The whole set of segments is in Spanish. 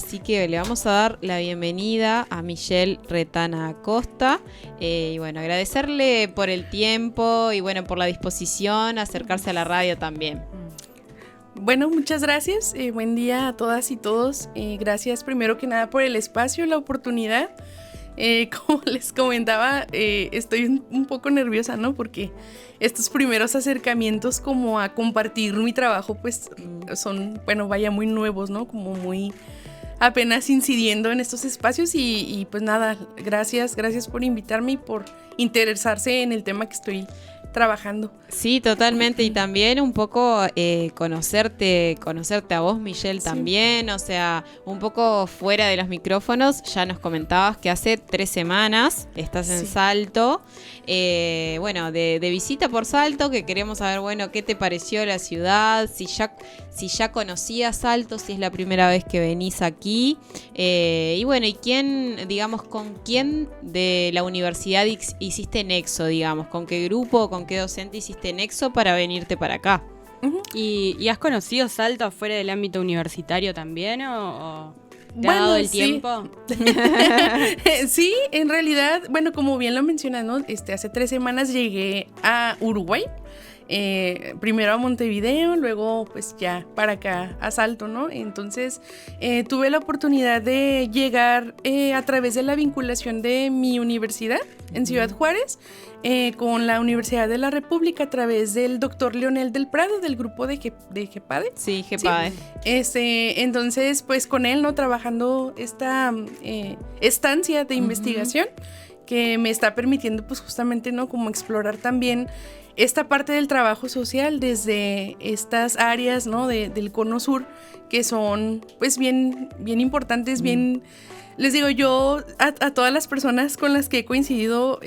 así que le vamos a dar la bienvenida a Michelle Retana Acosta. Y bueno, agradecerle por el tiempo y bueno, por la disposición a acercarse a la radio también. Bueno, muchas gracias. Buen día a todas y todos. Gracias primero que nada por el espacio, la oportunidad. Como les comentaba, estoy un poco nerviosa, ¿no? Porque estos primeros acercamientos como a compartir mi trabajo, pues son, bueno, vaya, muy nuevos, ¿no? Como muy apenas incidiendo en estos espacios y pues nada, gracias por invitarme y por interesarse en el tema que estoy trabajando. Sí, totalmente, y también un poco conocerte a vos, Michelle, también, sí. O sea, un poco fuera de los micrófonos, ya nos comentabas que hace 3 semanas estás en Salto, bueno, de visita por Salto, que queremos saber, bueno, qué te pareció la ciudad, si ya conocías Salto, si es la primera vez que venís aquí, y bueno, y con quién de la universidad hiciste nexo, digamos, con qué grupo, con qué docente hiciste nexo para venirte para acá. Uh-huh. ¿Y has conocido Salto fuera del ámbito universitario también o te ha dado el tiempo? Sí, en realidad, bueno, como bien lo mencionas, ¿no? Hace 3 semanas llegué a Uruguay. Primero a Montevideo, luego pues ya para acá a Salto, ¿no? Entonces tuve la oportunidad de llegar a través de la vinculación de mi universidad en Ciudad Juárez con la Universidad de la República a través del doctor Leonel del Prado del grupo de GEPADE. Sí, GEPADE. Sí. Entonces pues con él, ¿no? Trabajando esta estancia de investigación que me está permitiendo pues justamente, ¿no? Como explorar también esta parte del trabajo social desde estas áreas, ¿no? del Cono Sur, que son pues bien importantes, bien... Les digo, yo a todas las personas con las que he coincidido,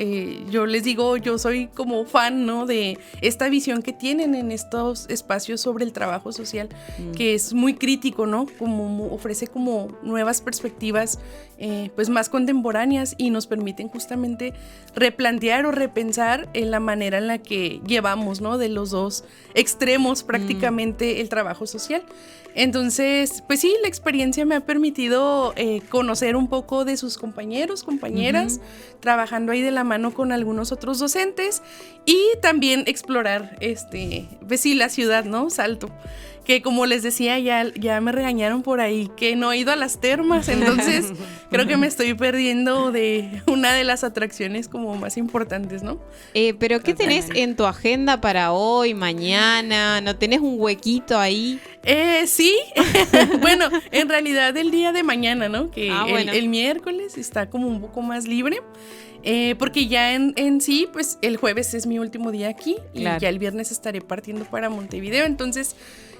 yo les digo, yo soy como fan, ¿no? De esta visión que tienen en estos espacios sobre el trabajo social, que es muy crítico, ¿no? Como ofrece como nuevas perspectivas, pues más contemporáneas y nos permiten justamente replantear o repensar en la manera en la que llevamos, ¿no? De los dos extremos prácticamente el trabajo social. Entonces, pues sí, la experiencia me ha permitido conocer un poco de sus compañeros, compañeras, trabajando ahí de la mano con algunos otros docentes y también explorar, pues sí, la ciudad, ¿no? Salto. Que como les decía, ya me regañaron por ahí que no he ido a las termas, entonces creo que me estoy perdiendo de una de las atracciones como más importantes, ¿no? Pero ¿qué tenés en tu agenda para hoy, mañana? ¿No tenés un huequito ahí? Sí, bueno, en realidad el día de mañana, ¿no? Que bueno. el miércoles está como un poco más libre. Porque ya en sí, pues el jueves es mi último día aquí y ya el viernes estaré partiendo para Montevideo, entonces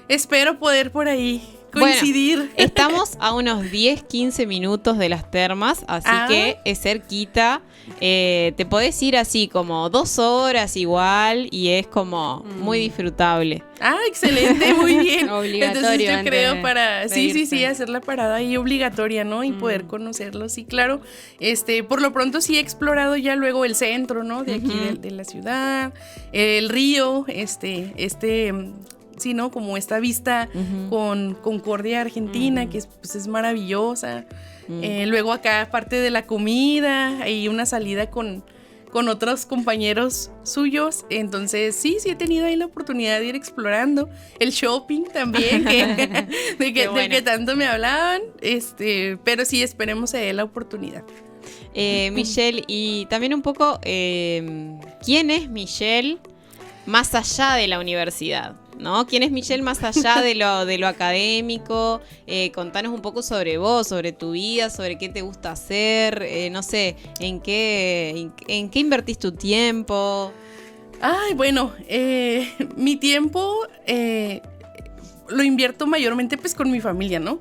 espero poder por ahí coincidir. Bueno, estamos a unos 10-15 minutos de las termas, así que es cerquita. Te podés ir así como 2 horas igual y es como muy disfrutable. Excelente, muy bien. Obligatorio. Entonces yo creo para sí, hacer la parada ahí obligatoria, ¿no? Y poder conocerlo, sí, claro. Por lo pronto sí he explorado ya luego el centro, ¿no? De aquí de la ciudad, el río, sí, ¿no? Como esta vista con Concordia, Argentina, que es maravillosa. Luego acá, aparte de la comida, hay una salida con otros compañeros suyos. Entonces, sí he tenido ahí la oportunidad de ir explorando. El shopping también, del que tanto me hablaban. Pero sí, esperemos se dé la oportunidad. Michelle, y también un poco, ¿quién es Michelle más allá de la universidad? ¿No? ¿Quién es Michelle más allá de lo académico? Contanos un poco sobre vos, sobre tu vida, sobre qué te gusta hacer, no sé, en qué invertís tu tiempo. Bueno, mi tiempo lo invierto mayormente pues con mi familia, ¿no?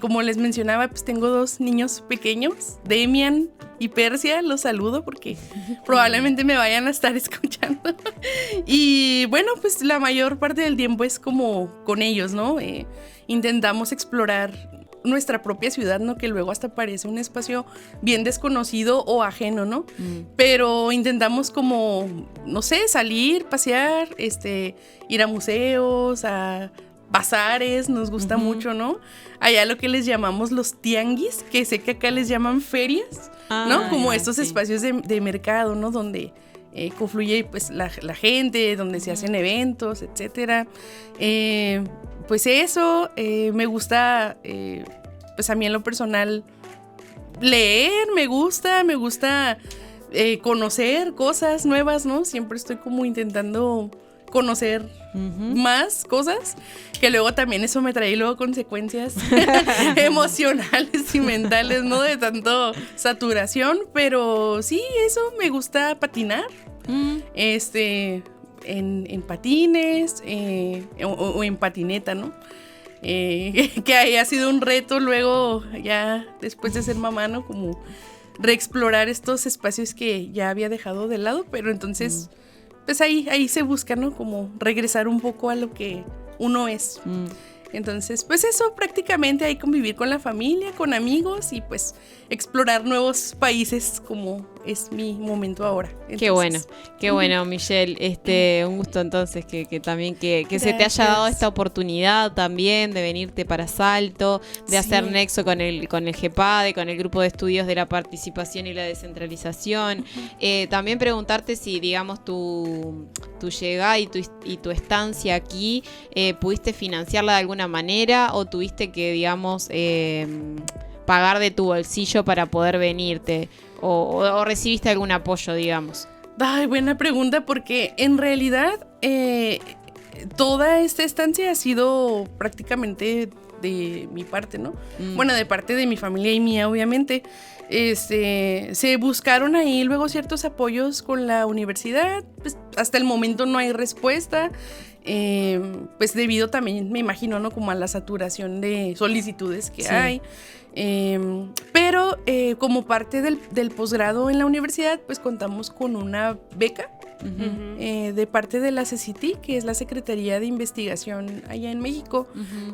Como les mencionaba, pues tengo 2 niños pequeños, Demian y Persia, los saludo porque probablemente me vayan a estar escuchando. Y bueno, pues la mayor parte del tiempo es como con ellos, ¿no? Intentamos explorar nuestra propia ciudad, ¿no? Que luego hasta parece un espacio bien desconocido o ajeno, ¿no? Pero intentamos como, no sé, salir, pasear, ir a museos, a bazares, nos gusta mucho, ¿no? Allá lo que les llamamos los tianguis, que sé que acá les llaman ferias, ¿no? Como estos espacios de mercado, ¿no? Donde confluye pues la gente, donde se hacen eventos, etcétera. Pues eso, me gusta, pues a mí en lo personal, leer, me gusta conocer cosas nuevas, ¿no? Siempre estoy como intentando conocer más cosas, que luego también eso me trae luego consecuencias emocionales y mentales, ¿no? De tanto saturación, pero sí, eso, me gusta patinar, en patines o en patineta, ¿no? Que ahí ha sido un reto luego, ya después de ser mamá, ¿no? Como reexplorar estos espacios que ya había dejado de lado, pero entonces pues ahí se busca, ¿no? Como regresar un poco a lo que uno es. Entonces, pues eso, prácticamente ahí convivir con la familia, con amigos y pues explorar nuevos países como es mi momento ahora. Entonces, qué bueno, Michelle. Un gusto entonces que también que se te haya dado esta oportunidad también de venirte para Salto, de hacer nexo con el GEPADE, con el grupo de estudios de la participación y la descentralización. También preguntarte si, digamos, tu llegada y tu estancia aquí, pudiste financiarla de alguna manera o tuviste que, digamos, pagar de tu bolsillo para poder venirte o recibiste algún apoyo, digamos. Ay, buena pregunta, porque en realidad toda esta estancia ha sido prácticamente de mi parte, ¿no? Bueno, de parte de mi familia y mía, obviamente. Se buscaron ahí luego ciertos apoyos con la universidad, pues hasta el momento no hay respuesta, pues debido también, me imagino, ¿no? Como a la saturación de solicitudes que hay. Pero como parte del posgrado en la universidad, pues contamos con una beca de parte de la CECITI, que es la Secretaría de Investigación allá en México,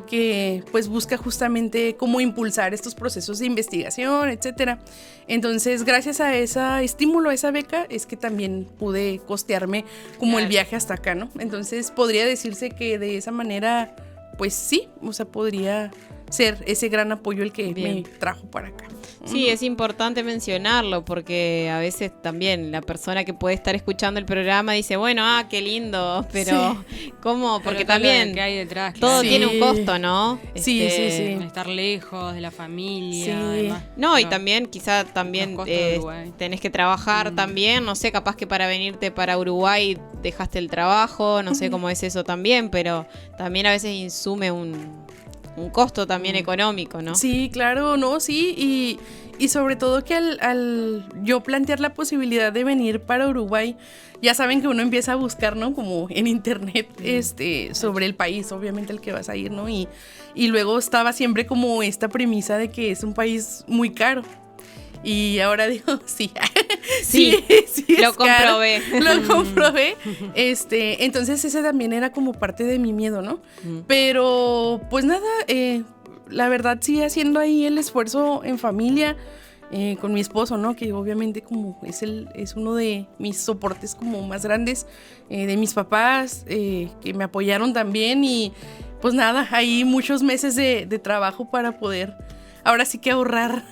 que pues busca justamente cómo impulsar estos procesos de investigación, etcétera. Entonces, gracias a ese estímulo, a esa beca, es que también pude costearme como el viaje hasta acá, ¿no? Entonces, podría decirse que de esa manera, pues sí, o sea, podría ser ese gran apoyo el que me trajo para acá. Sí, es importante mencionarlo porque a veces también la persona que puede estar escuchando el programa dice, bueno, qué lindo, pero ¿cómo? Porque pero también lo que hay detrás, todo tiene un costo, ¿no? Sí. Estar lejos de la familia. Además, no, y también quizá también tenés que trabajar también, no sé, capaz que para venirte para Uruguay dejaste el trabajo, no sé cómo es eso también, pero también a veces insume un costo también económico, ¿no? Sí, claro, no, sí, y sobre todo que al yo plantear la posibilidad de venir para Uruguay, ya saben que uno empieza a buscar, ¿no? Como en internet, sobre el país, obviamente el que vas a ir, ¿no? Y luego estaba siempre como esta premisa de que es un país muy caro. Y ahora digo, sí lo comprobé. Lo comprobé. Entonces ese también era como parte de mi miedo, ¿no? Pero pues nada, la verdad sí haciendo ahí el esfuerzo en familia, con mi esposo, ¿no? Que obviamente como es uno de mis soportes como más grandes, de mis papás, que me apoyaron también y pues nada, ahí muchos meses de trabajo para poder ahora sí que ahorrar.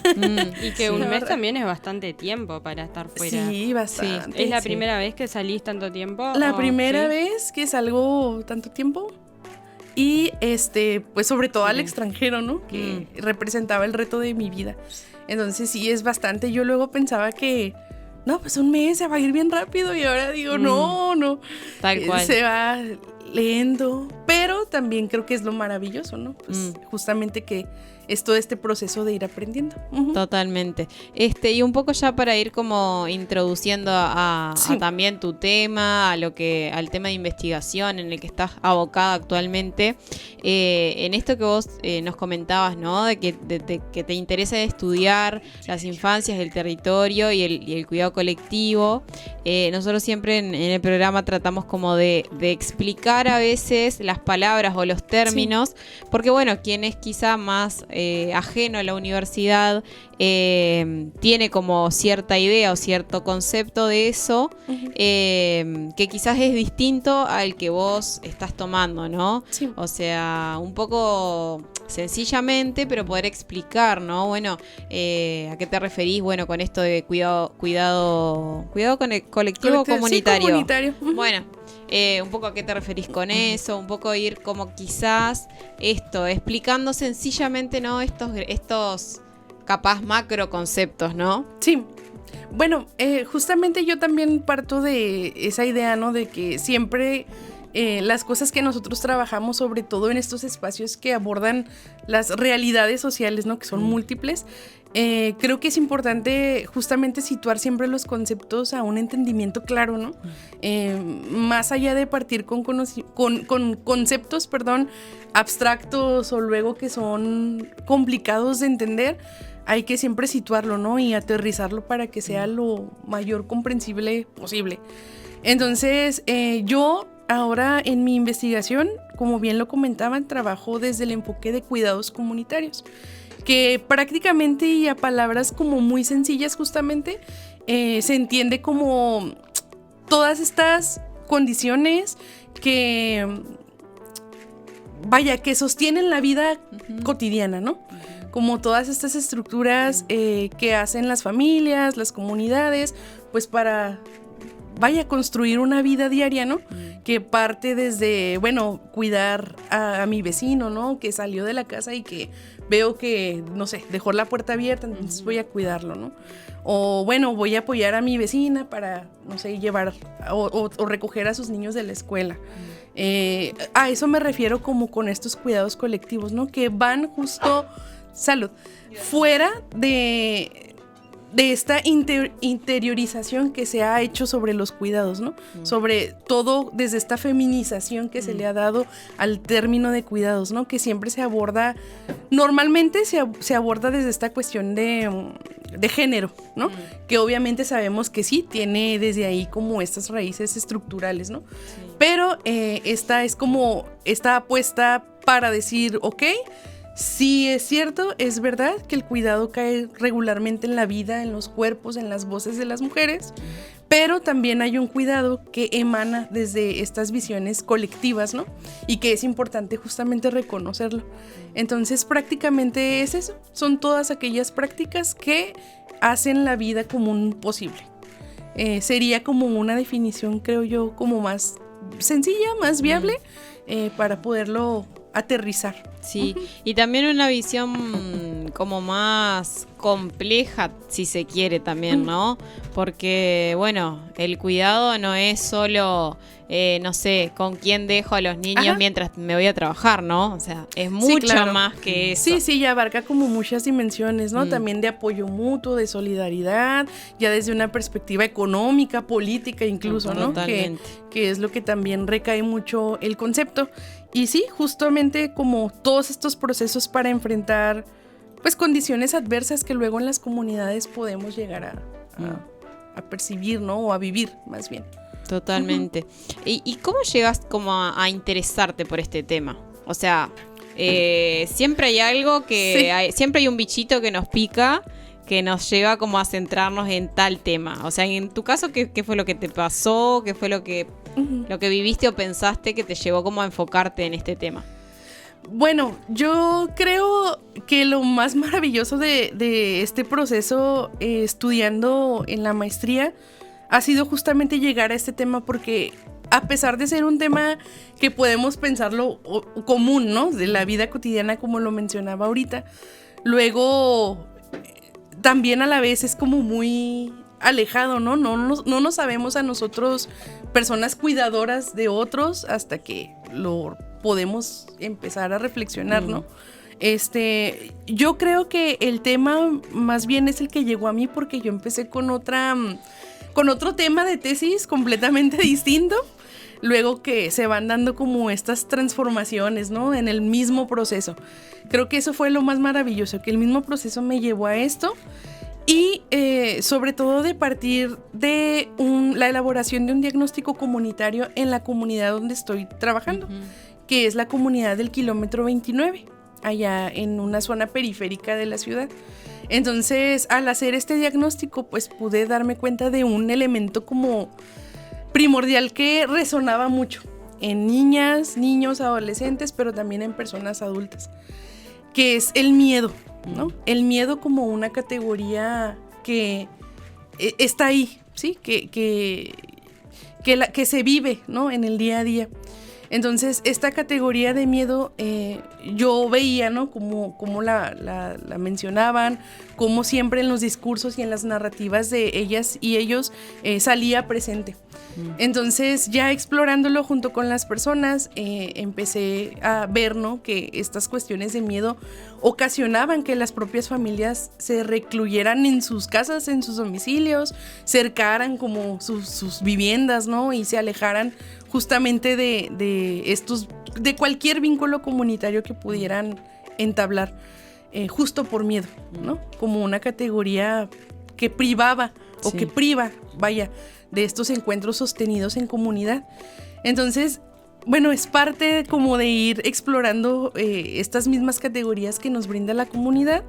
Y que un mes también es bastante tiempo para estar fuera. Sí, bastante. ¿Es la primera vez que salís tanto tiempo? La primera vez que salgo tanto tiempo. Y pues sobre todo al extranjero, ¿no? Que representaba el reto de mi vida. Entonces sí, es bastante. Yo luego pensaba que, no, pues un mes se va a ir bien rápido. Y ahora digo, no. Tal cual. Se va lento. Pero también creo que es lo maravilloso, ¿no? Pues justamente que es todo este proceso de ir aprendiendo. Totalmente. Y un poco ya para ir como introduciendo a también tu tema, al tema de investigación en el que estás abocada actualmente, en esto que vos nos comentabas, ¿no? De que te interesa estudiar las infancias del territorio y el cuidado colectivo. Nosotros siempre en el programa tratamos como de explicar a veces las palabras o los términos, porque bueno, quien es quizá más ajeno a la universidad tiene como cierta idea o cierto concepto de eso, que quizás es distinto al que vos estás tomando, ¿no? Sí. O sea, un poco sencillamente, pero poder explicar, ¿no? Bueno, ¿a qué te referís? Bueno, con esto de cuidado con el colectivo comunitario. Sí, comunitario. Bueno, un poco a qué te referís con eso, un poco ir como quizás explicando sencillamente, ¿no? Estos capaz macro conceptos, ¿no? Sí. Bueno, justamente yo también parto de esa idea, ¿no? De que siempre las cosas que nosotros trabajamos, sobre todo en estos espacios que abordan las realidades sociales, ¿no? Que son múltiples, creo que es importante justamente situar siempre los conceptos a un entendimiento claro, ¿no? Más allá de partir con conceptos, abstractos o luego que son complicados de entender, hay que siempre situarlo, ¿no? Y aterrizarlo para que sea lo mayor comprensible posible. Entonces, yo ahora en mi investigación, como bien lo comentaban, trabajo desde el enfoque de cuidados comunitarios, que prácticamente y a palabras como muy sencillas justamente, se entiende como todas estas condiciones que sostienen la vida cotidiana, ¿no? Como todas estas estructuras que hacen las familias, las comunidades, pues para construir una vida diaria, ¿no? Que parte desde, cuidar a mi vecino, ¿no? Que salió de la casa y que veo que, no sé, dejó la puerta abierta, entonces voy a cuidarlo, ¿no? O voy a apoyar a mi vecina para, no sé, llevar o recoger a sus niños de la escuela. A eso me refiero como con estos cuidados colectivos, ¿no? Que van justo, fuera de esta interiorización que se ha hecho sobre los cuidados, ¿no? Sobre todo desde esta feminización que se le ha dado al término de cuidados, ¿no? Que siempre se aborda, normalmente se aborda desde esta cuestión de género, ¿no? Que obviamente sabemos que sí, tiene desde ahí como estas raíces estructurales, ¿no? Sí. Pero esta es como esta apuesta para decir, ok, sí, es cierto, es verdad que el cuidado cae regularmente en la vida, en los cuerpos, en las voces de las mujeres, pero también hay un cuidado que emana desde estas visiones colectivas, ¿no? Y que es importante justamente reconocerlo. Entonces, prácticamente es eso, son todas aquellas prácticas que hacen la vida común posible. Sería como una definición, creo yo, como más sencilla, más viable, para poderlo aterrizar. Sí, y también una visión como más compleja, si se quiere también, ¿no? Porque, el cuidado no es solo, no sé, con quién dejo a los niños mientras me voy a trabajar, ¿no? O sea, es mucho más que eso. Sí, ya abarca como muchas dimensiones, ¿no? También de apoyo mutuo, de solidaridad, ya desde una perspectiva económica, política incluso, ¿no? Totalmente. Que es lo que también recae mucho el concepto. Y sí, justamente como todos estos procesos para enfrentar pues condiciones adversas que luego en las comunidades podemos llegar a percibir, ¿no? O a vivir, más bien. Totalmente. ¿Y cómo llegas como a interesarte por este tema? O sea, siempre hay algo que... siempre hay un bichito que nos pica, que nos lleva como a centrarnos en tal tema. O sea, en tu caso, ¿qué fue lo que te pasó? ¿Qué fue lo que viviste o pensaste que te llevó como a enfocarte en este tema? Bueno, yo creo que lo más maravilloso de este proceso estudiando en la maestría ha sido justamente llegar a este tema, porque a pesar de ser un tema que podemos pensarlo común, ¿no? De la vida cotidiana, como lo mencionaba ahorita, luego también a la vez es como muy alejado, ¿no? No nos sabemos a nosotros, personas cuidadoras de otros, hasta que lo podemos empezar a reflexionar, ¿no? Yo creo que el tema más bien es el que llegó a mí, porque yo empecé con otro tema de tesis completamente distinto, luego que se van dando como estas transformaciones, ¿no? En el mismo proceso. Creo que eso fue lo más maravilloso, que el mismo proceso me llevó a esto. Y sobre todo de partir de la elaboración de un diagnóstico comunitario en la comunidad donde estoy trabajando, que es la comunidad del kilómetro 29. allá en una zona periférica de la ciudad. Entonces, al hacer este diagnóstico, pues pude darme cuenta de un elemento como primordial que resonaba mucho en niñas, niños, adolescentes, pero también en personas adultas, que es el miedo, ¿no? El miedo como una categoría que está ahí, ¿sí? Que se vive, ¿no? En el día a día. Entonces, esta categoría de miedo yo veía, ¿no? Como la mencionaban, como siempre en los discursos y en las narrativas de ellas y ellos salía presente. Entonces, ya explorándolo junto con las personas, empecé a ver, ¿no? Que estas cuestiones de miedo ocasionaban que las propias familias se recluyeran en sus casas, en sus domicilios, cercaran como sus viviendas, ¿no? Y se alejaran justamente de cualquier vínculo comunitario que pudieran entablar, justo por miedo, ¿no? Como una categoría que privaba o que priva, vaya, de estos encuentros sostenidos en comunidad. Entonces, bueno, es parte como de ir explorando estas mismas categorías que nos brinda la comunidad,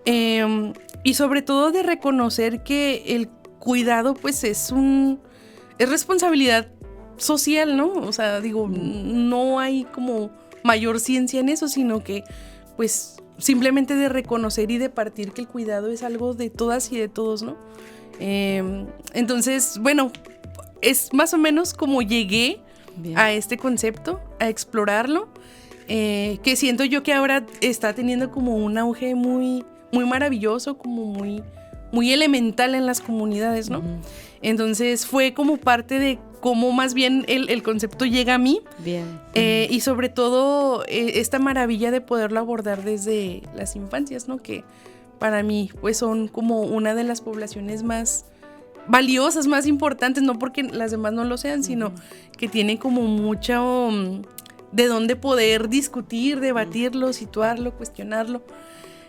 y sobre todo de reconocer que el cuidado pues es responsabilidad social, ¿no? O sea, digo, no hay como mayor ciencia en eso, sino que pues simplemente de reconocer y de partir que el cuidado es algo de todas y de todos, ¿no? Entonces, bueno, es más o menos como llegué a este concepto, a explorarlo, que siento yo que ahora está teniendo como un auge muy, muy maravilloso, como muy elemental en las comunidades, ¿no? Entonces fue como parte de cómo más bien el concepto llega a mí. Y sobre todo esta maravilla de poderlo abordar desde las infancias, ¿no? Que para mí pues son como una de las poblaciones más valiosas, más importantes, no porque las demás no lo sean, sino que tienen como mucho de dónde poder discutir, debatirlo, situarlo, cuestionarlo.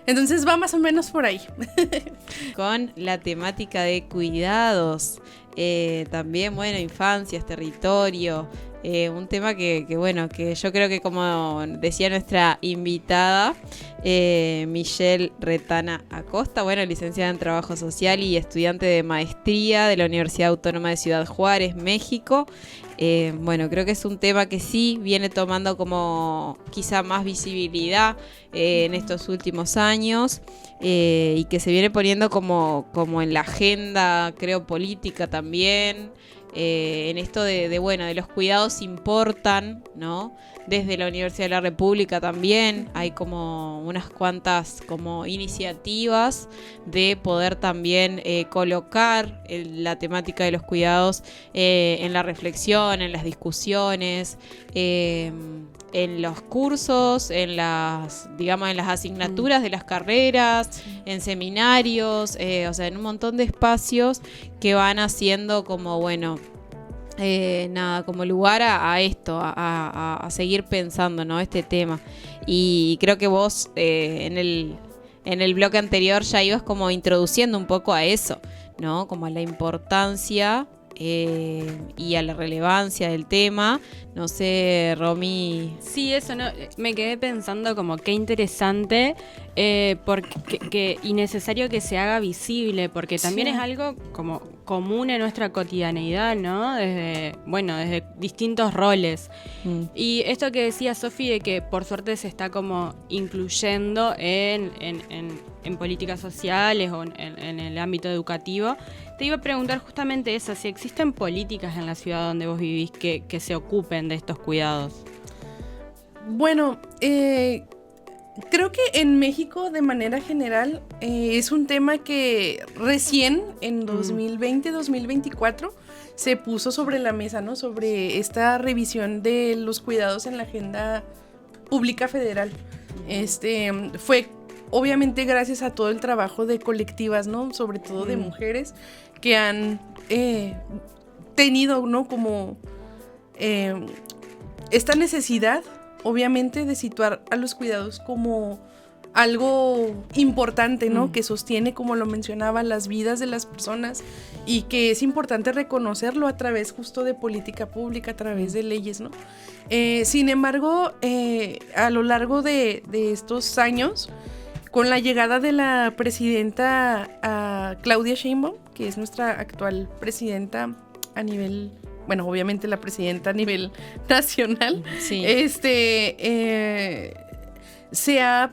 Entonces va más o menos por ahí. Con la temática de cuidados, también, bueno, infancias, territorio, un tema que bueno, que yo creo que como decía nuestra invitada, Michelle Retana Acosta, bueno, licenciada en Trabajo Social y estudiante de maestría de la Universidad Autónoma de Ciudad Juárez, México. Bueno, creo que es un tema que sí viene tomando como quizá más visibilidad en estos últimos años, y que se viene poniendo como en la agenda, creo, política también, en esto de los cuidados importan, ¿no? Desde la Universidad de la República también hay como unas cuantas como iniciativas de poder también colocar la temática de los cuidados en la reflexión, en las discusiones, en los cursos, en las asignaturas de las carreras, en seminarios, o sea, en un montón de espacios que van haciendo como, bueno, como lugar a esto, a seguir pensando, ¿no? Este tema. Y creo que vos en el bloque anterior ya ibas como introduciendo un poco a eso, ¿no? Como a la importancia y a la relevancia del tema. No sé, Romy. Sí, eso, ¿no? Me quedé pensando como qué interesante porque y necesario que se haga visible, porque también es algo como común en nuestra cotidianeidad, ¿no? Desde distintos roles. Y esto que decía Sofi, de que por suerte se está como incluyendo en políticas sociales o en el ámbito educativo. Te iba a preguntar justamente eso, si existen políticas en la ciudad donde vos vivís que se ocupen de estos cuidados. Bueno, creo que en México de manera general es un tema que recién en 2020-2024 se puso sobre la mesa, ¿no? Sobre esta revisión de los cuidados en la agenda pública federal. Fue obviamente gracias a todo el trabajo de colectivas, ¿no? Sobre todo de mujeres que han tenido, ¿no? Como esta necesidad, obviamente, de situar a los cuidados como algo importante, ¿no? Que sostiene, como lo mencionaba, las vidas de las personas y que es importante reconocerlo a través justo de política pública, a través de leyes, ¿no? Sin embargo, a lo largo de estos años, con la llegada de la presidenta Claudia Sheinbaum, que es nuestra actual presidenta a nivel, bueno, obviamente la presidenta a nivel nacional, Sí. Se ha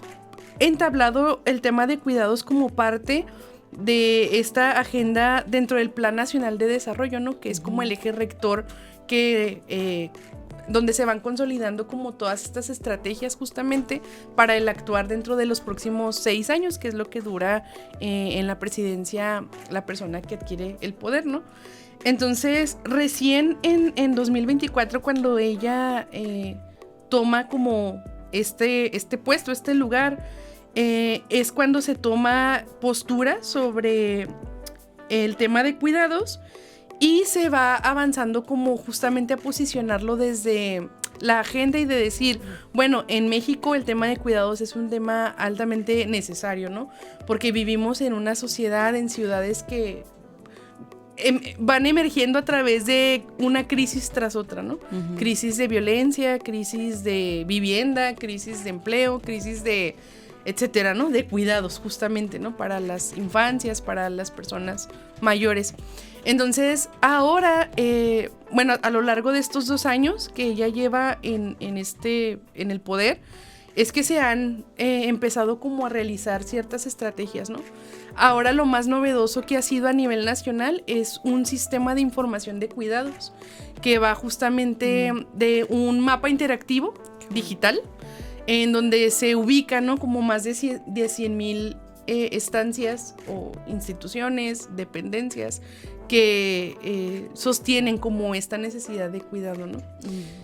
entablado el tema de cuidados como parte de esta agenda dentro del Plan Nacional de Desarrollo, ¿no? Que es como el eje rector que donde se van consolidando como todas estas estrategias justamente para el actuar dentro de los próximos 6 años, que es lo que dura en la presidencia la persona que adquiere el poder, ¿no? Entonces, recién en 2024, cuando ella toma como este puesto, este lugar, es cuando se toma postura sobre el tema de cuidados y se va avanzando como justamente a posicionarlo desde la agenda y de decir, bueno, en México el tema de cuidados es un tema altamente necesario, ¿no? Porque vivimos en una sociedad, en ciudades que van emergiendo a través de una crisis tras otra, ¿no? Crisis de violencia, crisis de vivienda, crisis de empleo, crisis de etcétera, ¿no? De cuidados justamente, ¿no? Para las infancias, para las personas mayores. Entonces, ahora, bueno, a lo largo de estos 2 años que ella lleva en el poder, es que se han empezado como a realizar ciertas estrategias, ¿no? Ahora lo más novedoso que ha sido a nivel nacional es un sistema de información de cuidados que va justamente de un mapa interactivo digital en donde se ubican, ¿no? Como más de 100,000 estancias o instituciones, dependencias que sostienen como esta necesidad de cuidado, ¿no?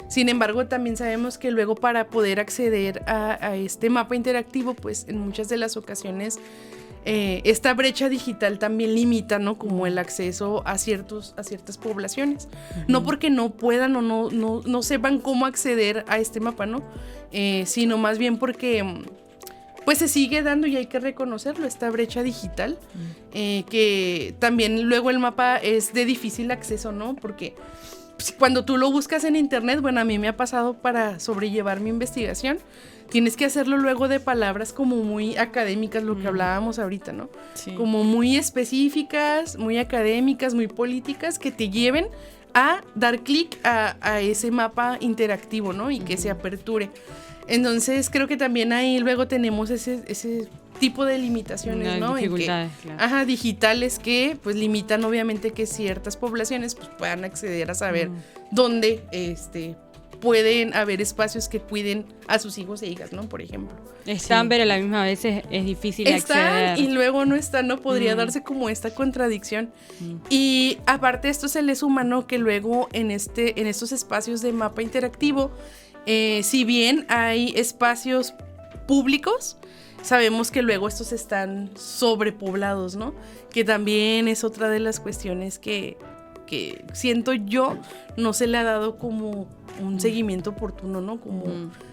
Sin embargo, también sabemos que luego para poder acceder a este mapa interactivo, pues en muchas de las ocasiones esta brecha digital también limita, ¿no? Como el acceso a ciertas poblaciones. No porque no puedan o no sepan cómo acceder a este mapa, ¿no? Sino más bien porque pues se sigue dando y hay que reconocerlo, esta brecha digital, que también luego el mapa es de difícil acceso, ¿no? Porque cuando tú lo buscas en internet, bueno, a mí me ha pasado para sobrellevar mi investigación, tienes que hacerlo luego de palabras como muy académicas, lo que hablábamos ahorita, ¿no? Sí. Como muy específicas, muy académicas, muy políticas, que te lleven a dar clic a ese mapa interactivo, ¿no? Y que se aperture. Entonces creo que también ahí luego tenemos ese tipo de limitaciones, ¿no? Dificultades, claro. Ajá, digitales que pues limitan obviamente que ciertas poblaciones pues puedan acceder a saber dónde pueden haber espacios que cuiden a sus hijos e hijas, ¿no? Por ejemplo. Están, pero a la misma vez es difícil acceder. Están y luego no están, ¿no? Podría darse como esta contradicción. Y aparte esto se le suma, ¿no? Que luego en estos espacios de mapa interactivo, si bien hay espacios públicos, sabemos que luego estos están sobrepoblados, ¿no? Que también es otra de las cuestiones que siento yo no se le ha dado como un seguimiento oportuno, ¿no? Como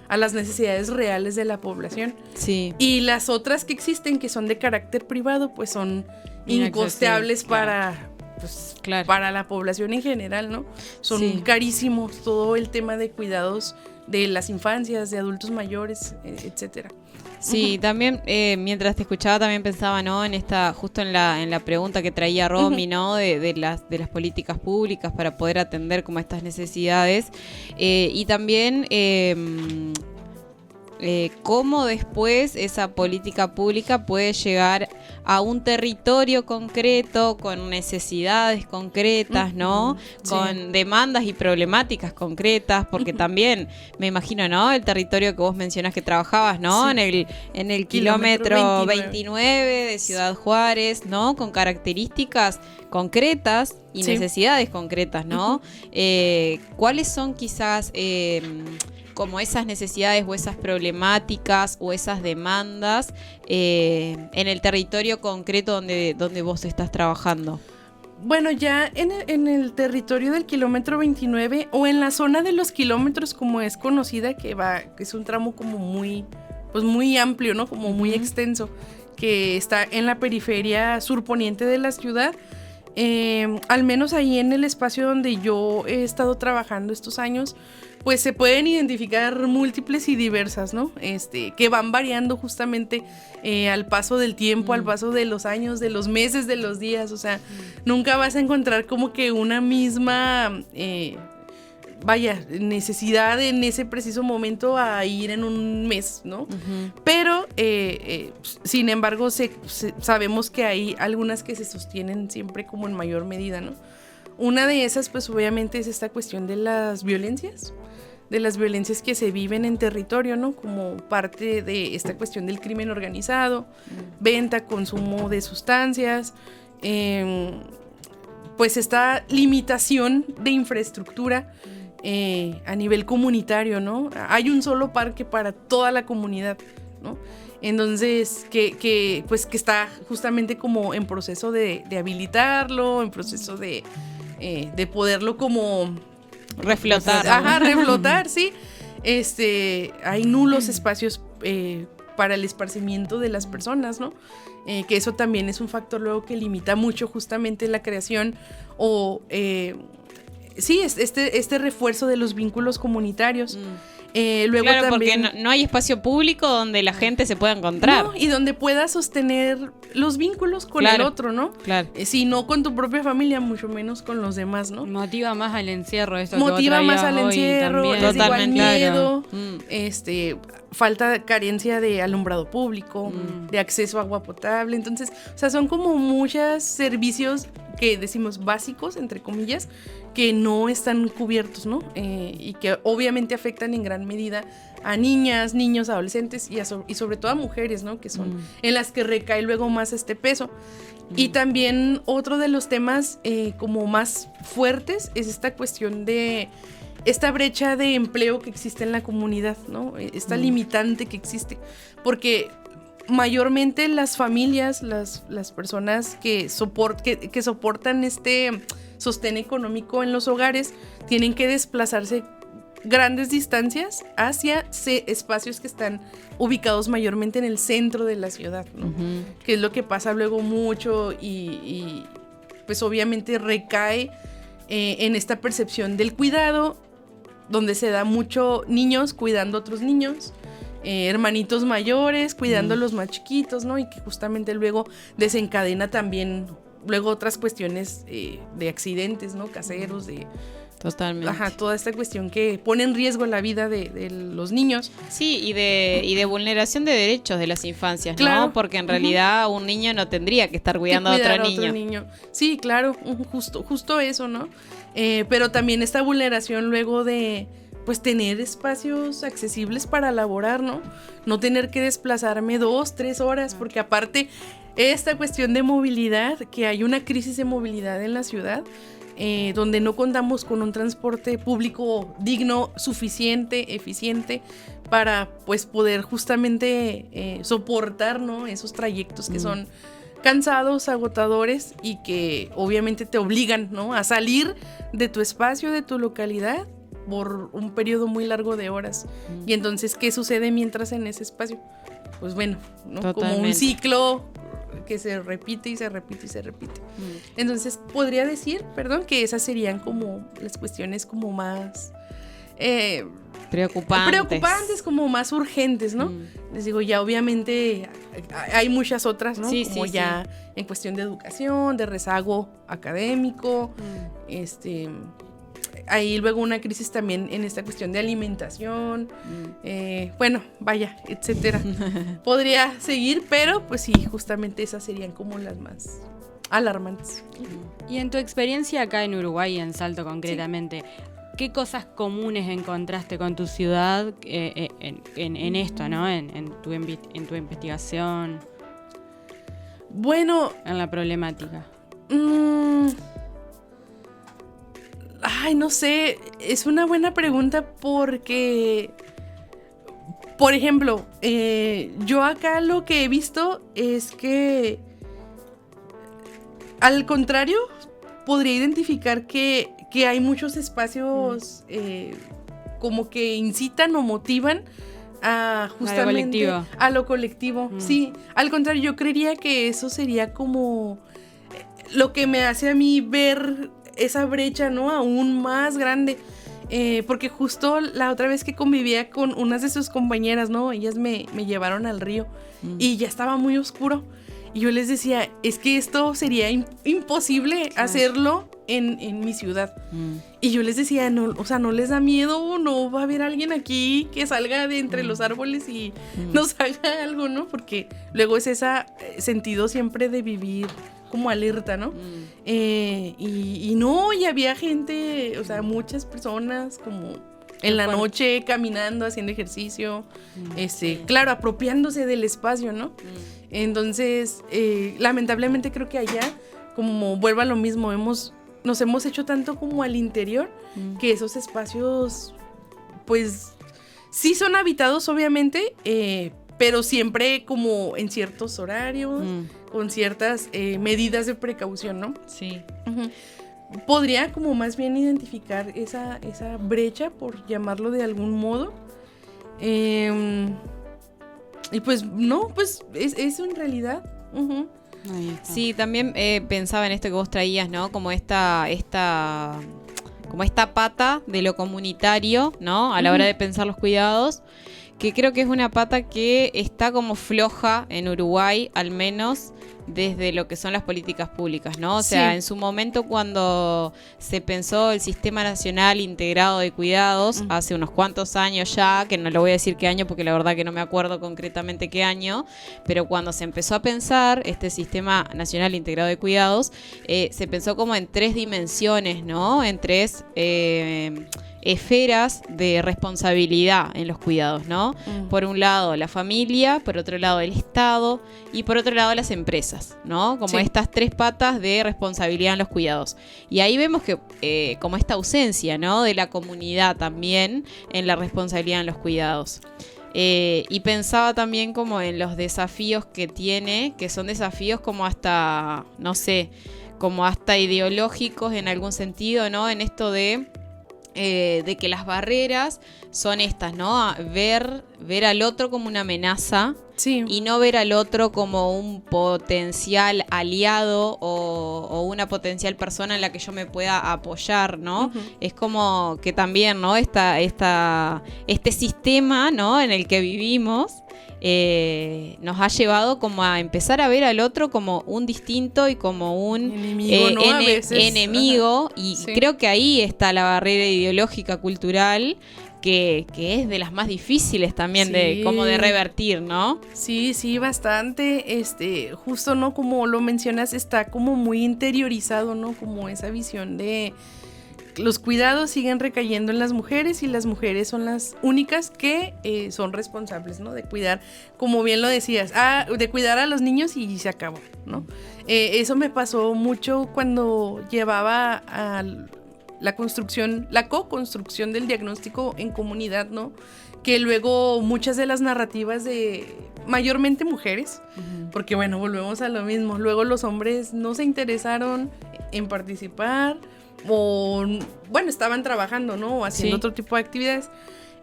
a las necesidades reales de la población. Sí. Y las otras que existen, que son de carácter privado, pues son incosteables para la población en general, ¿no? Son carísimos, todo el tema de cuidados de las infancias, de adultos mayores, etcétera. Sí, también mientras te escuchaba también pensaba, ¿no? Justo en la pregunta que traía Romy, ¿no? De las políticas públicas para poder atender como estas necesidades, y también cómo después esa política pública puede llegar a un territorio concreto con necesidades concretas, ¿no? Con demandas y problemáticas concretas, porque también me imagino, ¿no? El territorio que vos mencionás que trabajabas, ¿no? Sí. En el kilómetro 29 de Ciudad Juárez, ¿no? Con características concretas y necesidades concretas, ¿no? ¿Cuáles son quizás como esas necesidades o esas problemáticas o esas demandas en el territorio concreto donde vos estás trabajando? Bueno, ya en el territorio del kilómetro 29 o en la zona de los kilómetros como es conocida, que es un tramo como muy pues muy amplio, ¿no? Como muy extenso, que está en la periferia surponiente de la ciudad. Al menos ahí en el espacio donde yo he estado trabajando estos años, pues se pueden identificar múltiples y diversas, ¿no? Que van variando justamente al paso del tiempo, al paso de los años, de los meses, de los días. O sea, nunca vas a encontrar como que una misma, necesidad en ese preciso momento a ir en un mes, ¿no? Pero, sin embargo, sabemos que hay algunas que se sostienen siempre como en mayor medida, ¿no? Una de esas, pues obviamente es esta cuestión de las violencias que se viven en territorio, ¿no? Como parte de esta cuestión del crimen organizado, venta, consumo de sustancias, pues esta limitación de infraestructura a nivel comunitario, ¿no? Hay un solo parque para toda la comunidad, ¿no? Entonces, que está justamente como en proceso de habilitarlo, en proceso de poderlo como reflotar. Reflotar, sí. Hay nulos espacios para el esparcimiento de las personas, ¿no? Que eso también es un factor luego que limita mucho justamente la creación o este refuerzo de los vínculos comunitarios. Luego claro, también, porque no hay espacio público donde la gente se pueda encontrar. No, y donde pueda sostener los vínculos con el otro, ¿no? Claro. Si no con tu propia familia, mucho menos con los demás, ¿no? Motiva más al encierro esto. Motiva más al encierro, les digo, al miedo, falta, carencia de alumbrado público, de acceso a agua potable. Entonces, o sea, son como muchos servicios que decimos básicos, entre comillas, que no están cubiertos, ¿no? Y que obviamente afectan en gran medida a niñas, niños, adolescentes y sobre todo a mujeres, ¿no? Que son en las que recae luego más este peso. Y también otro de los temas como más fuertes es esta cuestión de esta brecha de empleo que existe en la comunidad, ¿no? Esta limitante que existe, porque mayormente las familias, las personas que soportan este sostén económico en los hogares tienen que desplazarse grandes distancias hacia espacios que están ubicados mayormente en el centro de la ciudad, ¿no? Que es lo que pasa luego mucho y pues obviamente recae en esta percepción del cuidado, donde se da mucho niños cuidando a otros niños, hermanitos mayores cuidando a los más chiquitos, ¿no? Y que justamente luego desencadena también luego otras cuestiones de accidentes, ¿no? Caseros, Totalmente. Toda esta cuestión que pone en riesgo la vida de los niños. Sí, y de vulneración de derechos de las infancias, claro. ¿no? Porque en realidad un niño no tendría que estar cuidando a otro niño. Sí, claro, justo eso, ¿no? Pero también esta vulneración luego de pues tener espacios accesibles para laborar, ¿no? No tener que desplazarme 2-3 horas, porque aparte esta cuestión de movilidad, que hay una crisis de movilidad en la ciudad, donde no contamos con un transporte público digno, suficiente, eficiente, para pues poder justamente soportar, ¿no? Esos trayectos que son cansados, agotadores y que obviamente te obligan, ¿no? A salir de tu espacio, de tu localidad, por un periodo muy largo de horas. Y entonces, ¿qué sucede mientras en ese espacio? Pues bueno, ¿no? Como un ciclo que se repite y se repite y se repite. Entonces, podría decir, que esas serían como las cuestiones como más preocupantes, como más urgentes, ¿no? Les digo, ya obviamente hay muchas otras, ¿no? Sí, como ya en cuestión de educación, de rezago académico, hay luego una crisis también en esta cuestión de alimentación, etcétera. Podría seguir, pero pues sí, justamente esas serían como las más alarmantes. Y en tu experiencia acá en Uruguay, en Salto concretamente, ¿qué cosas comunes encontraste con tu ciudad en esto, ¿no? En tu investigación. Bueno. En la problemática. No sé, es una buena pregunta porque, por ejemplo, yo acá lo que he visto es que, al contrario, podría identificar que hay muchos espacios como que incitan o motivan justamente a lo colectivo. Sí, al contrario, yo creería que eso sería como lo que me hace a mí ver esa brecha, ¿no? Aún más grande. Porque justo la otra vez que convivía con unas de sus compañeras, ¿no? Ellas me llevaron al río y ya estaba muy oscuro. Y yo les decía, es que esto sería imposible hacerlo en mi ciudad. Y yo les decía, no, o sea, ¿no les da miedo? ¿No va a haber alguien aquí que salga de entre los árboles y nos haga algo, ¿no? Porque luego es ese sentido siempre de vivir como alerta, ¿no? Y no, y había gente, o sea, muchas personas como en la noche caminando, haciendo ejercicio, claro, apropiándose del espacio, ¿no? Entonces, lamentablemente creo que allá, como vuelvo a lo mismo, nos hemos hecho tanto como al interior, que esos espacios, pues, sí son habitados, obviamente, pero siempre como en ciertos horarios, con ciertas medidas de precaución, ¿no? Sí. Podría como más bien identificar esa brecha, por llamarlo de algún modo. Y pues no, pues es eso en realidad. Sí, también pensaba en esto que vos traías, ¿no? Como esta pata de lo comunitario, ¿no? A la hora de pensar los cuidados, que creo que es una pata que está como floja en Uruguay, al menos desde lo que son las políticas públicas, ¿no? O sea, en su momento cuando se pensó el Sistema Nacional Integrado de Cuidados, hace unos cuantos años ya, que no le voy a decir qué año porque la verdad que no me acuerdo concretamente qué año, pero cuando se empezó a pensar este Sistema Nacional Integrado de Cuidados, se pensó como en 3 dimensiones, ¿no? En 3 esferas de responsabilidad en los cuidados, ¿no? Por un lado la familia, por otro lado el Estado y por otro lado las empresas, ¿no? Como estas 3 patas de responsabilidad en los cuidados. Y ahí vemos que como esta ausencia, ¿no? De la comunidad también en la responsabilidad en los cuidados. Y pensaba también como en los desafíos que tiene, que son desafíos como hasta, no sé, como hasta ideológicos en algún sentido, ¿no? En esto de que las barreras son estas, ¿no? Ver al otro como una amenaza y no ver al otro como un potencial aliado o una potencial persona en la que yo me pueda apoyar, ¿no? Es como que también, ¿no? Este sistema, ¿no? En el que vivimos nos ha llevado como a empezar a ver al otro como un distinto y como un enemigo, ¿no? A veces. Enemigo. Y creo que ahí está la barrera ideológica cultural que es de las más difíciles también de revertir, ¿no? Sí, bastante. Justo, ¿no? Como lo mencionas, está como muy interiorizado, ¿no? Como esa visión de los cuidados siguen recayendo en las mujeres y las mujeres son las únicas que son responsables, ¿no? De cuidar, como bien lo decías, de cuidar a los niños y se acabó, ¿no? Eso me pasó mucho cuando llevaba a la co-construcción del diagnóstico en comunidad, ¿no? Que luego muchas de las narrativas de mayormente mujeres, porque bueno, volvemos a lo mismo, luego los hombres no se interesaron en participar, o bueno, estaban trabajando, ¿no? O haciendo otro tipo de actividades.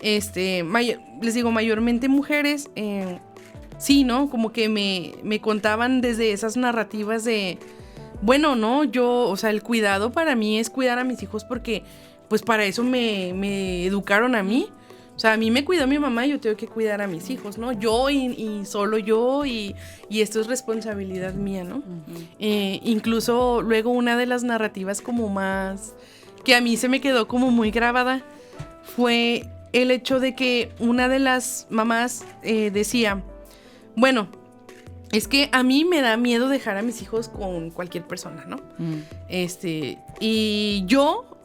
Les digo, mayormente mujeres, sí, ¿no? Como que me contaban desde esas narrativas de, bueno, ¿no? O sea, el cuidado para mí es cuidar a mis hijos porque, pues para eso me educaron a mí. O sea, a mí me cuidó mi mamá y yo tengo que cuidar a mis hijos, ¿no? Yo y solo yo y esto es responsabilidad mía, ¿no? Incluso luego una de las narrativas como más que a mí se me quedó como muy grabada fue el hecho de que una de las mamás decía, bueno, es que a mí me da miedo dejar a mis hijos con cualquier persona, ¿no?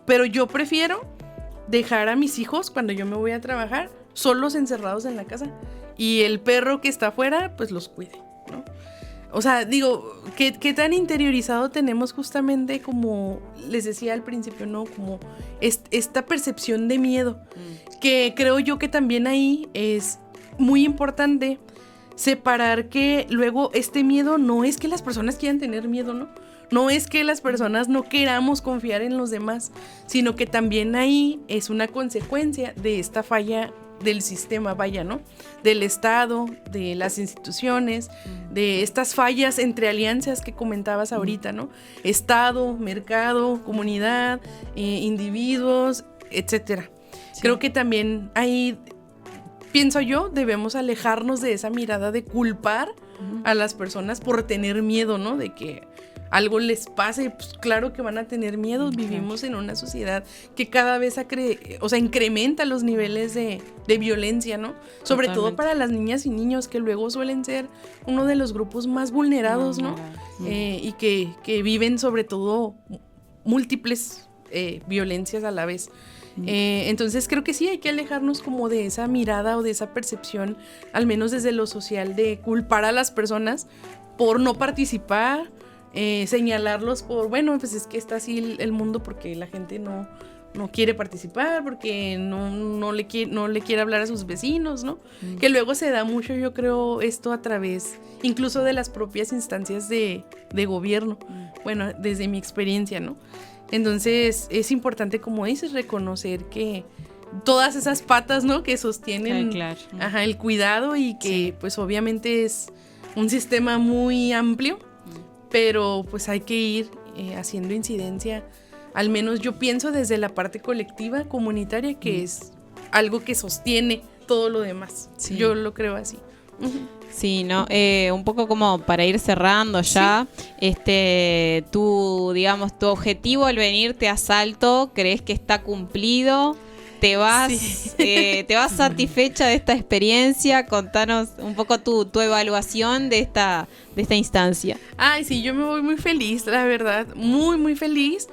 Pero yo prefiero dejar a mis hijos cuando yo me voy a trabajar solos encerrados en la casa y el perro que está afuera pues los cuide, ¿no? O sea, digo, ¿qué tan interiorizado tenemos justamente como les decía al principio, ¿no? Como esta percepción de miedo, que creo yo que también ahí es muy importante separar que luego este miedo no es que las personas quieran tener miedo, ¿no? No es que las personas no queramos confiar en los demás, sino que también ahí es una consecuencia de esta falla del sistema, vaya, ¿no? Del Estado, de las instituciones, de estas fallas entre alianzas que comentabas ahorita, ¿no? Estado, mercado, comunidad, individuos, etcétera. Sí. Creo que también ahí, pienso yo, debemos alejarnos de esa mirada de culpar a las personas por tener miedo, ¿no? De que algo les pase, pues claro que van a tener miedo. Vivimos en una sociedad que cada vez incrementa los niveles de violencia, ¿no? Sobre todo para las niñas y niños, que luego suelen ser uno de los grupos más vulnerados, ¿no? Y que viven sobre todo múltiples violencias a la vez. Entonces creo que sí hay que alejarnos como de esa mirada o de esa percepción, al menos desde lo social, de culpar a las personas por no participar, señalarlos por, bueno, pues es que está así el mundo porque la gente no quiere participar, porque no le quiere hablar a sus vecinos, ¿no? Que luego se da mucho, yo creo, esto a través incluso de las propias instancias de gobierno, bueno, desde mi experiencia, ¿no? Entonces es importante, como dices, reconocer que todas esas patas, ¿no? Que sostienen el cuidado, y que pues obviamente es un sistema muy amplio, pero pues hay que ir haciendo incidencia, al menos yo pienso desde la parte colectiva, comunitaria, que es algo que sostiene todo lo demás. Sí. Yo lo creo así. Sí, ¿no? Un poco como para ir cerrando ya, sí. Tu objetivo al venirte a Salto, ¿crees que está cumplido? ¿Te vas satisfecha de esta experiencia? Contanos un poco tu evaluación de esta instancia. Ay, sí, yo me voy muy feliz, la verdad, muy, muy feliz.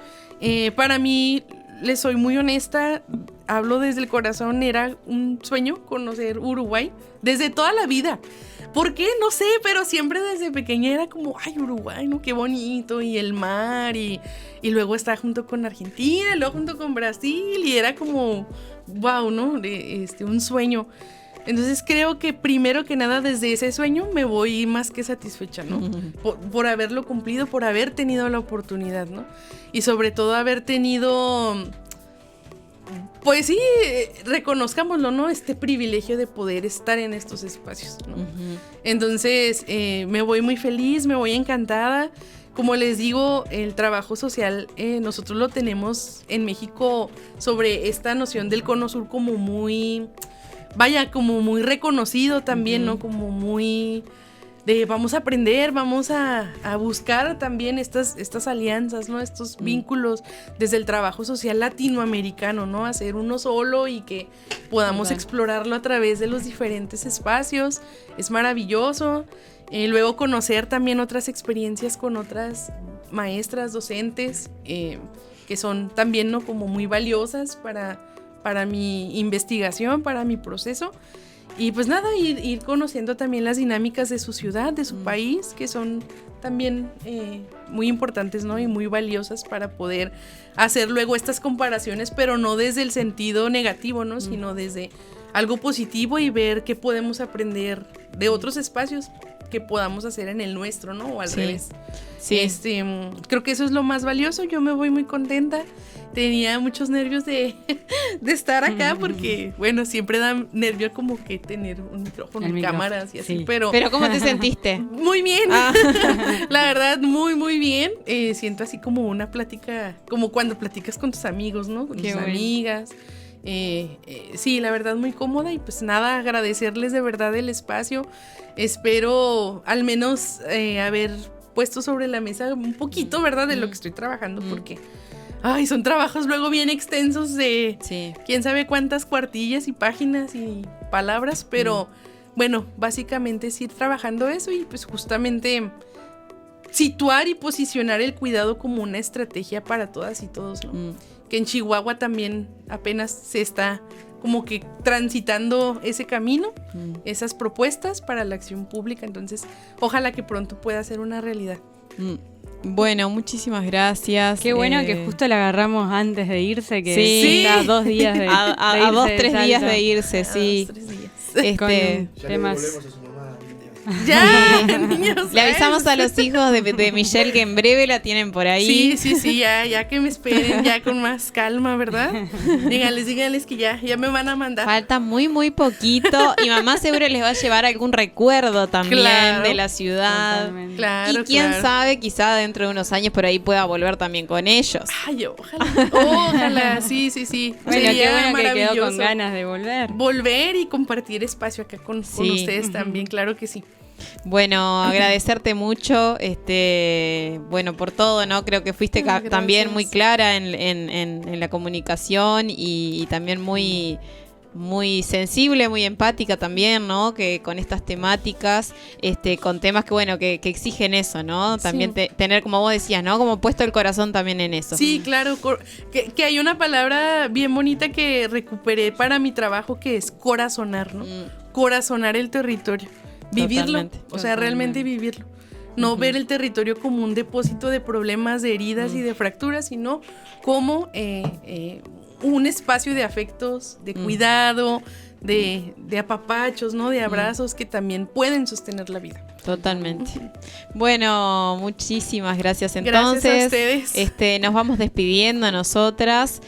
Para mí, les soy muy honesta, hablo desde el corazón, era un sueño conocer Uruguay desde toda la vida. ¿Por qué? No sé, pero siempre desde pequeña era como, ay, Uruguay, ¿no? Qué bonito, y el mar, y luego está junto con Argentina, y luego junto con Brasil, y era como, wow, ¿no? Un sueño. Entonces creo que primero que nada desde ese sueño me voy más que satisfecha, ¿no? Por haberlo cumplido, por haber tenido la oportunidad, ¿no? Y sobre todo haber tenido, pues sí, reconozcámoslo, ¿no? Este privilegio de poder estar en estos espacios, ¿no? Entonces me voy muy feliz, me voy encantada. Como les digo, el trabajo social nosotros lo tenemos en México sobre esta noción del Cono Sur como muy, como muy reconocido también, ¿no? Como muy de vamos a aprender, vamos a buscar también estas alianzas, ¿no? Estos vínculos desde el trabajo social latinoamericano, ¿no? Hacer uno solo y que podamos explorarlo a través de los diferentes espacios. Es maravilloso. Luego conocer también otras experiencias con otras maestras, docentes, que son también, ¿no? Como muy valiosas para mi investigación, para mi proceso. Y pues nada, ir conociendo también las dinámicas de su ciudad, de su país, que son también muy importantes, ¿no? Y muy valiosas para poder hacer luego estas comparaciones, pero no desde el sentido negativo, ¿no? Sino desde algo positivo, y ver qué podemos aprender de otros espacios que podamos hacer en el nuestro, ¿no? O al revés. Sí. Creo que eso es lo más valioso. Yo me voy muy contenta. Tenía muchos nervios de estar acá, porque, bueno, siempre da nervio como que tener un micrófono, cámaras y así, sí. Pero ¿cómo te sentiste? Muy bien. La verdad, muy, muy bien. Siento así como una plática, como cuando platicas con tus amigos, ¿no? Con tus amigas. Sí, la verdad, muy cómoda. Y pues nada, agradecerles de verdad el espacio. Espero al menos haber puesto sobre la mesa un poquito, ¿verdad? De lo que estoy trabajando, porque son trabajos luego bien extensos de quién sabe cuántas cuartillas y páginas y palabras, pero bueno, básicamente es ir trabajando eso, y pues justamente situar y posicionar el cuidado como una estrategia para todas y todos, ¿no? Que en Chihuahua también apenas se está como que transitando ese camino, esas propuestas para la acción pública. Entonces, ojalá que pronto pueda ser una realidad. Bueno, muchísimas gracias. Qué bueno que justo la agarramos antes de irse, que está a 2 días de a 2-3 días de irse, sí. 2-3 días. Con ya temas. Le volvemos a su mamá. Ya, niños. Le avisamos a los hijos de Michelle que en breve la tienen por ahí. Sí, ya que me esperen, ya con más calma, ¿verdad? Díganles que ya me van a mandar. Falta muy poquito y mamá seguro les va a llevar algún recuerdo también de la ciudad. Totalmente. Claro, y quién claro. sabe, quizá dentro de unos años por ahí pueda volver también con ellos. Ay, ojalá, sí. Bueno, Sería qué bueno que quedó maravilloso. con ganas de volver. Volver y compartir espacio acá con Sí. ustedes también, claro que sí. Bueno, agradecerte mucho, bueno, por todo, ¿no? Creo que fuiste Gracias. también muy clara en la comunicación y también muy sensible, muy empática también, ¿no? Que con estas temáticas, con temas que, bueno, que exigen eso, ¿no? También Sí. tener, como vos decías, ¿no? Como puesto el corazón también en eso. Sí, claro, que hay una palabra bien bonita que recuperé para mi trabajo que es corazonar, ¿no? Corazonar el territorio, vivirlo, Totalmente. o sea, realmente vivirlo. No ver el territorio como un depósito de problemas, de heridas y de fracturas, sino como un espacio de afectos, de cuidado, de apapachos, ¿no? De abrazos que también pueden sostener la vida. Totalmente. Bueno, muchísimas gracias Gracias entonces. a ustedes. Nos vamos despidiendo nosotras.